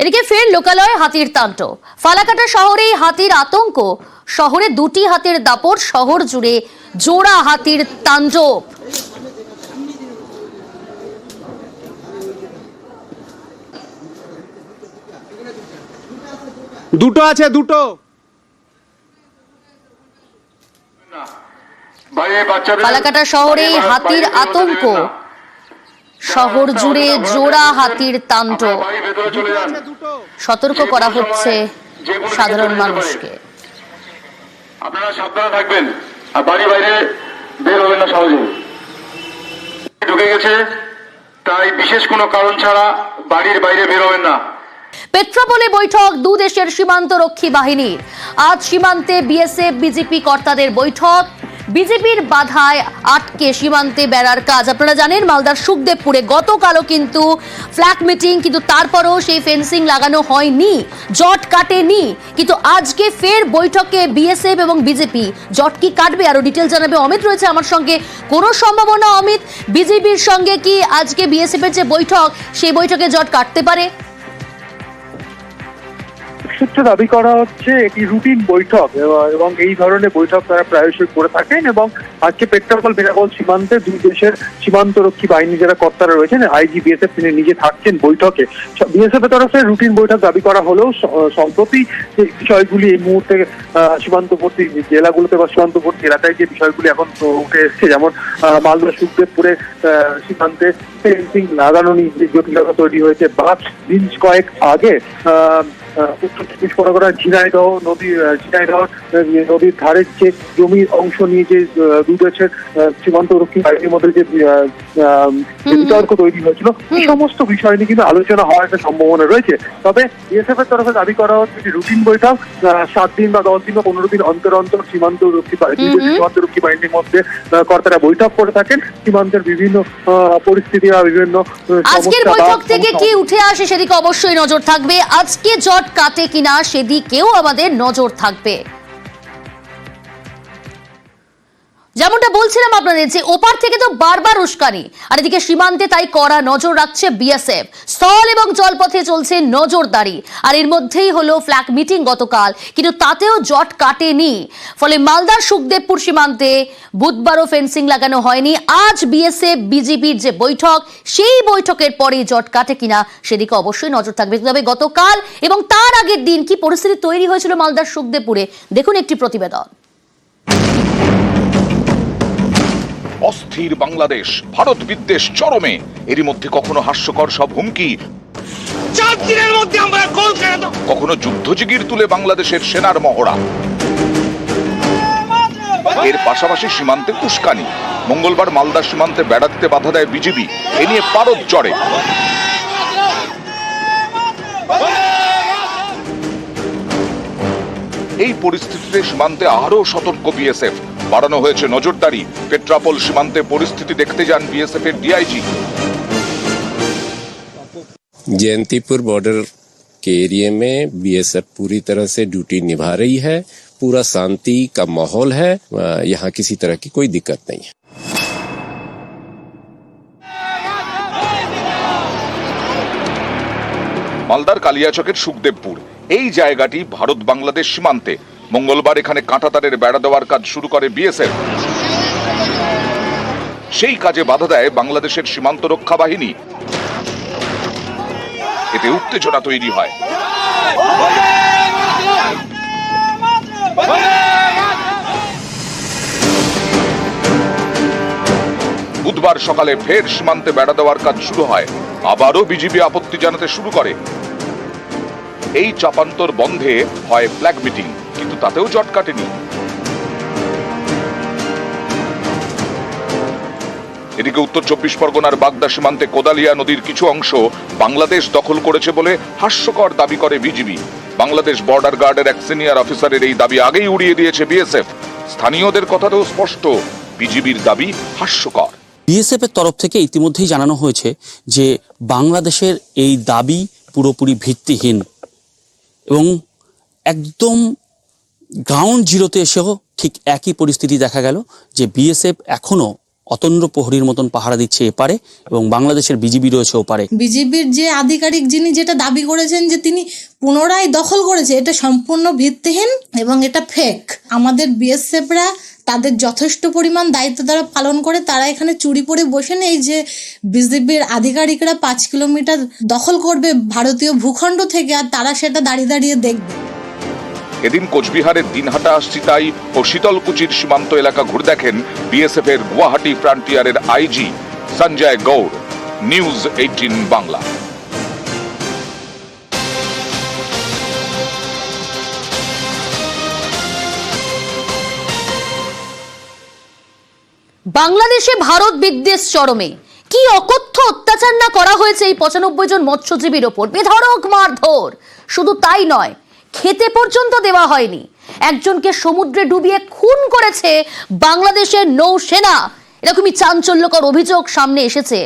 এদিকে ফের লোকালয়ে হাতির তাণ্ডব। ফালাকাটা শহরে হাতির আতঙ্ক, শহরে দুটি হাতির দাপট, শহর জুড়ে জোড়া হাতির তাণ্ডব। দুটো আছে, দুটো। ফালাকাটা শহরে হাতির আতঙ্ক, শহর জুড়ে জোড়া হাতির তাণ্ডব। সতর্ক করা হচ্ছে সাধারণ মানুষকে। আপনারা সাবধানে থাকবেন আর বাড়ি বাইরে বের হবেন না সহজে। ঢুকে গেছে, তাই বিশেষ কোনো কারণ ছাড়া বাড়ির বাইরে বের হবেন না। পেট্রাপোলে বৈঠক দু দেশের সীমান্ত রক্ষী বাহিনীর। আজ সীমান্তে বিএসএফ বিজেপি কর্তাদের বৈঠক। বিজেপির বাধায় আটকে সীমান্তে বেড়ার কাজ। আপনারা জানেন মালদার সুখদেবপুরে গতকালও কিন্তু ফ্ল্যাগ মিটিং, কিন্তু তারপরও সেই ফেন্সিং লাগানো হয়নি, জট কাটেনি। কিন্তু আজকে ফের বৈঠকে বিএসএফ এবং বিজেপি। জট কি কাটবে আরো ডিটেল জানাবে অমিত রয়েছে আমার সঙ্গে। কোনো সম্ভাবনা অমিত, বিজেপির সঙ্গে কি আজকে বিএসএফ এর যে বৈঠক সেই বৈঠকে জট কাটতে পারে? সূত্রে দাবি করা হচ্ছে এটি রুটিন বৈঠক এবং এই ধরনের বৈঠক তারা প্রায়শই করে থাকেন। এবং আজকে পেট্রাপোল বেনাপোল সীমান্তে দুই দেশের সীমান্তরক্ষী বাহিনী যারা কর্তারা রয়েছেন, আইজি বিএসএফ তিনি নিজে থাকছেন বৈঠকে। বিএসএফ এর তরফে রুটিন বৈঠক দাবি করা হলেও সম্প্রতি যে বিষয়গুলি এই মুহূর্তে সীমান্তবর্তী জেলাগুলোতে বা সীমান্তবর্তী এলাকায় যে বিষয়গুলি এখন উঠে এসছে, যেমন মালদা সুখদেবপুরে সীমান্তে ফেন্সিং লাগানো নিয়ে যে জটিলতা তৈরি হয়েছে, বা দিন কয়েক আগে উত্তর চব্বিশ পরগনার ঝিনাইদহ নদীর ধারের যে জমির অংশ নিয়ে যে দুই দেশের সীমান্তরক্ষী বাহিনীর মধ্যে যে বিতর্ক তৈরি হয়েছিল, এই সমস্ত বিষয় নিয়ে কিন্তু আলোচনা হওয়ার একটা সম্ভাবনা রয়েছে। তবে বিএসএফ এর তরফে দাবি করা হচ্ছে যে রুটিন বৈঠক 7 দিন বা 10 দিন বা 15 দিন অন্তর অন্তর সীমান্তরক্ষী বাহিনীর মধ্যে কর্তারা বৈঠক করে থাকেন। সীমান্তের বিভিন্ন পরিস্থিতি বা বিভিন্ন আজকের বৈঠক থেকে কি উঠে আসে সেদিকে অবশ্যই নজর থাকবে। আজকে জট কাটে কিনা সেদিকেও আমাদের নজর থাকবে। যেমনটা বলছিলাম আপনাদের যে ওপার থেকে তো বারবার উস্কানি, আর এদিকে সীমান্তে তাই কড়া নজর রাখছে বিএসএফ। স্থল এবং জলপথে চলছে নজরদারি, আর এর মধ্যেই হলো ফ্ল্যাগ মিটিং গতকাল, কিন্তু তাতেও জট কাটেনি। ফলে মালদার সুখদেবপুর সীমান্তে বুধবারও ফেন্সিং লাগানো হয়নি। আজ বিএসএফ বিজিবির যে বৈঠক, সেই বৈঠকের পরে জট কাটে কিনা সেদিকে অবশ্যই নজর থাকবে। তবে গতকাল এবং তার আগের দিন কি পরিস্থিতি তৈরি হয়েছিল মালদার সুখদেবপুরে, দেখুন একটি প্রতিবেদন। অস্থির বাংলাদেশ, ভারত বিদ্বেষ চরমে, এরই মধ্যে কখনো হাস্যকর সব হুমকি, 4 দিনের মধ্যে আমরা গোল করে দেব, কখনো যুদ্ধজিগির তুলে বাংলাদেশের সেনার মহড়া। এর পাশাপাশি সীমান্তে উস্কানি। মঙ্গলবার মালদা সীমান্তে বেড়া দিতে বাধা দেয় বিজিবি, এ নিয়ে পারদ চড়ে। এই পরিস্থিতিতে সীমান্তে আরো সতর্ক বিএসএফ। বাড়ানো হয়েছে নজরদারি। পেট্রাপোল সীমান্তে পরিস্থিতি দেখতে যান বিএসএফ এর ডিআইজি। जयंतीपुर बॉर्डर के एरिया में बीएसएफ पूरी तरह से ड्यूटी निभा रही है। पूरा शांति का माहौल है, यहाँ किसी तरह की कोई दिक्कत नहीं है। মালদার কালিয়াচকের সুখদেবপুর এই জায়গাটি ভারত বাংলাদেশ সীমান্তে। মঙ্গলবার এখানে কাঁটাতারের বেড়া দেওয়ার কাজ শুরু করে বিএসএফ। সেই কাজে বাধা দেয় বাংলাদেশের সীমান্ত রক্ষা বাহিনী। এতে উত্তেজনা তৈরি হয়। বুধবার সকালে ফের সীমান্তে বেড়া দেওয়ার কাজ শুরু হয়। আবারও বিজিবি আপত্তি জানাতে শুরু করে। এই চাপান্তর বন্ধে হয় ফ্ল্যাগ মিটিং, কিন্তু তাতেও জট কাটেনি। এদিকে উত্তর চব্বিশ পরগনার বাগদা সীমান্তে কোদালিয়া নদীর কিছু অংশ বাংলাদেশ দখল করেছে বলে হাস্যকর দাবি করে বিজিবি। বাংলাদেশ বর্ডার গার্ডের এক সিনিয়র অফিসারের এই দাবি আগেই উড়িয়ে দিয়েছে বিএসএফ। স্থানীয়দের কথাতেও স্পষ্ট, বিজিবির দাবি হাস্যকর। বিএসএফ এর তরফ থেকে ইতিমধ্যেই জানানো হয়েছে যে বাংলাদেশের এই দাবি পুরোপুরি ভিত্তিহীন, এবং একদম গ্রাউন্ড জিরোতে এসেও ঠিক একই পরিস্থিতি দেখা গেল যে বিএসএফ এখনো অতন্দ্র প্রহরীর মতন পাহারা দিচ্ছে এপারে এবং বাংলাদেশের বিজিবি রয়েছে ওপারে। বিজেপির যে আধিকারিক যিনি যেটা দাবি করেছেন যে তিনি পুনরায় দখল করেছে, এটা সম্পূর্ণ ভিত্তিহীন এবং এটা ফেক। আমাদের বিএসএফরা তাদের যথেষ্ট পরিমাণ দায়িত্ব তারা পালন করে, তারা এখানে চুরি পরে বসে নেই যে বিজেপির আধিকারিকরা 5 কিলোমিটার দখল করবে ভারতীয় ভূখণ্ড থেকে আর তারা সেটা দাঁড়িয়ে দাঁড়িয়ে দেখবে। এদিন কোচবিহারের দিনহাটা আসচিতাই ও শীতলকুচির সীমান্ত এলাকা ঘুরে দেখেন বিএসএফ এর গুয়াহাটি ফ্রন্টিয়ারের আইজি সঞ্জয় গৌড়। নিউজ 18 বাংলা। বাংলাদেশে ভারত বিদ্বেষ চরমে। কি অকথ্য অত্যাচার না করা হয়েছে এই 95 জন মৎস্যজীবীর ওপর, বেধড়ক মারধর। শুধু তাই নয়, খেতে পর্যন্ত দেওয়া হয়নি। একজনকে সমুদ্রে ডুবিয়ে খুন করেছে বাংলাদেশের নৌসেনা। এরকমই চাঞ্চল্যকর অভিযোগ সামনে এসেছে।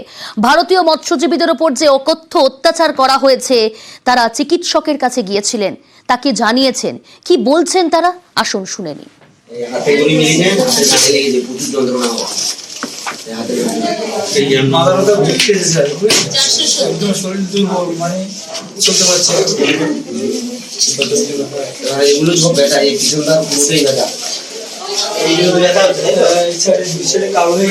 ভারতীয় মৎস্যজীবীদের ওপর যে অকথ্য অত্যাচার করা হয়েছে, তারা চিকিৎসকের কাছে গিয়েছিলেন, তাকে জানিয়েছেন। কি বলছেন তারা, আসুন শুনে নিন। হাতে গড়ি মিলিয়ে হাতে কাটে লেগেছে, প্রচুর যন্ত্রণা হওয়া। এগুলো সব ব্যথা, এই পিছনটা পুরোটাই ব্যথা। এইগুলো ব্যথা কারণে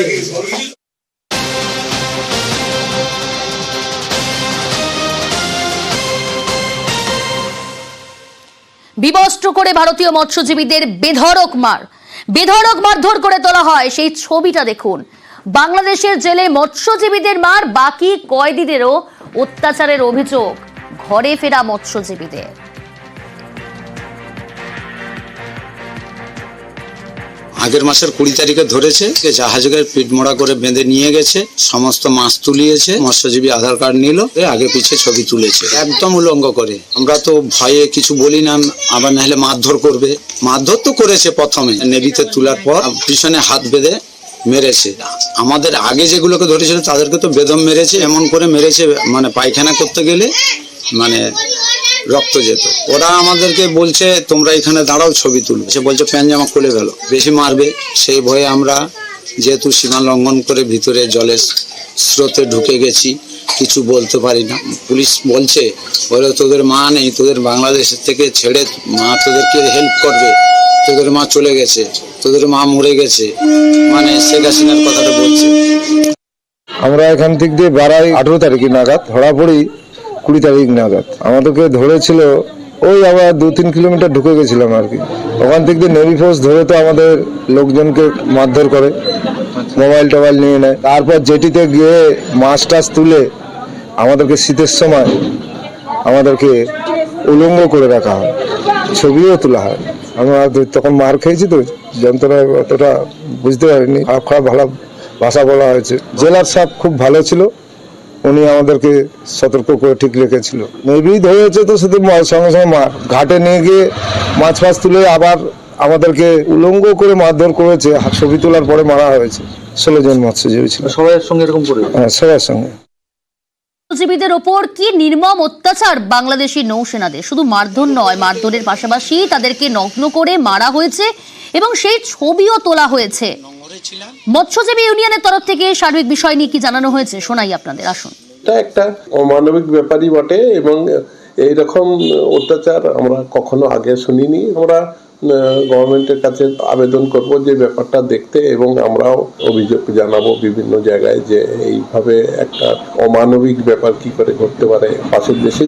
বিবস্ত্র করে ভারতীয় মৎস্যজীবীদের বেধড়ক মারধর করে তোলা হয়। সেই ছবিটা দেখুন। বাংলাদেশের জেলে মৎস্যজীবীদের মার, বাকি কয়েদিদেরও অত্যাচারের অভিযোগ ঘরে ফেরা মৎস্যজীবীদের। আগের মাসের 20 তারিখে ধরেছে, জাহাজের পিঠ মোড়া করে বেঁধে নিয়ে গেছে, সমস্ত মাছ তুলিয়েছে, মৎস্যজীবী আধার কার্ড নিল, আগে পিছে ছবি তুলেছে, একদম উলঙ্গ করে। আমরা তো ভয়ে কিছু বলি না, আবার নাহলে মারধর করবে। মারধর তো করেছে প্রথমে, নেভিতে তোলার পর পিছনে হাত বেঁধে মেরেছে। আমাদের আগে যেগুলোকে ধরেছিল তাদেরকে তো বেদম মেরেছে, এমন করে মেরেছে মানে পায়খানা করতে গেলে মানে রক্ত যেত। ওরা আমাদেরকে বলছে তোমরা এখানে দাঁড়াও, ছবি তুলো। সে বলছে প্যান্ট জামা খুলে গেল, বেশি মারবে। সেই ভয়ে আমরা যেহেতু সীমা লঙ্ঘন করে ভিতরে জলের স্রোতে ঢুকে গেছি, কিছু বলতে পারি না। পুলিশ বলছে বলে তোদের মা নেই, তোদের বাংলাদেশের থেকে ছেড়ে মা তোদেরকে হেল্প করবে, তোদের মা চলে গেছে, তোদের মা মরে গেছে, মানে শেখ হাসিনার কথাটা বলছে। আমরা এখান থেকে দিয়ে বেড়াই 18 তারিখ নাগাদ, ধরা পড়ি 20 তারিখ নাগাদ। আমাদেরকে ধরেছিল ওই আবার 2-3 কিলোমিটার ঢুকে গেছিলাম আর কি। ওখান থেকে নেভি ফোর্স ধরে তো আমাদের লোকজনকে মারধর করে, মোবাইল টোবাইল নিয়ে নেয়। তারপর জেটিতে গিয়ে মাছ টাছ তুলে আমাদেরকে শীতের সময় আমাদেরকে উলঙ্গ করে রাখা হয়, ছবিও তোলা হয়। আমরা তখন মার খেয়েছি তো, যন্ত্রণা অতটা বুঝতে পারিনি। খারাপ ভালো ভাষা বলা হয়েছে। জেলার সাহেব খুব ভালো ছিল, উনি আমাদেরকে সতর্ক করে ঠিক রেখেছিল। নেভি ধরেছে তো শুধু সঙ্গে সঙ্গে ঘাটে নিয়ে গিয়ে মাছ ফাছ তুলে আবার আমাদেরকে উলঙ্গ করে মারধর করেছে। ছবি তোলার পরে মারা হয়েছে। 16 জন মৎস্যজীবী ছিল, সবার সঙ্গে এরকম করে? হ্যাঁ, সবার সঙ্গে। মৎস্যজীবীদের ওপর কি নির্মম অত্যাচার বাংলাদেশি নৌসেনাদের। শুধু মারধর নয়, মারধরের পাশাপাশি তাদেরকে নগ্ন করে মারা হয়েছে এবং সেই ছবিও তোলা হয়েছে। মৎস্যজীবী ইউনিয়নের তরফ থেকে সার্বিক বিষয় নিয়ে কি জানানো হয়েছে শোনাই আপনাদের, আসুন। এটা একটা অমানবিক ব্যাপারই বটে এবং এইরকম অত্যাচার আমরা কখনো আগে শুনিনি। আমরা গভর্নমেন্টের কাছে আবেদন করব যে ব্যাপারটা দেখতে, এবং আমরাও অভিযোগ জানাবো বিভিন্ন জায়গায় যে এইভাবে একটা অমানবিক ব্যাপার কি করে ঘটতে পারে পাশের দেশে।